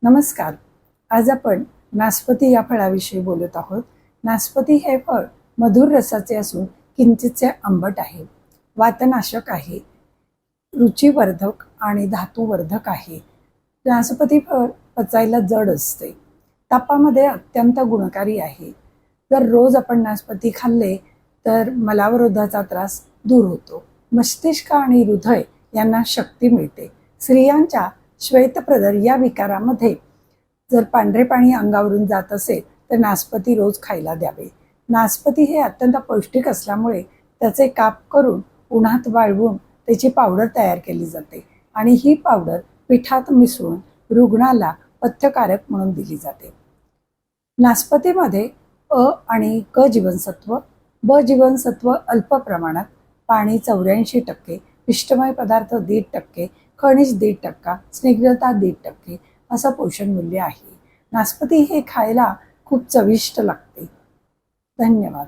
नमस्कार. आज आपण नासपती या फळाविषयी बोलत आहोत. नासपती हे फळ मधुर रसाचे असून किंचितसे आंबट आहे. वातनाशक आहे, रुचिवर्धक आणि धातुवर्धक आहे. नासपती फळ पचायला जड असते. तापामध्ये अत्यंत गुणकारी आहे. जर रोज आपण नासपती खाल्ले तर मलावरोधाचा त्रास दूर होतो. मस्तिष्क आणि हृदय यांना शक्ती मिळते. स्त्रियांच्या श्वेतप्रदर या विकारामध्ये जर पांढरे पाणी अंगावरून जात असेल तर नासपती रोज खायला द्यावे. नासपती हे अत्यंत पौष्टिक असल्यामुळे त्याचे काप करून उन्हात वाळवून त्याची पावडर तयार केली जाते आणि ही पावडर पिठात मिसळून रुग्णाला पथ्यकारक म्हणून दिली जाते. नासपतीमध्ये अ आणि क जीवनसत्व, ब जीवनसत्व अल्प प्रमाणात, पाणी 84%, पिष्टमय पदार्थ 1.5%, खनिज 1.5%, स्निग्धता 1.5% असं पोषण मूल्य आहे. नासपती हे खायला खूप चविष्ट लागते. धन्यवाद.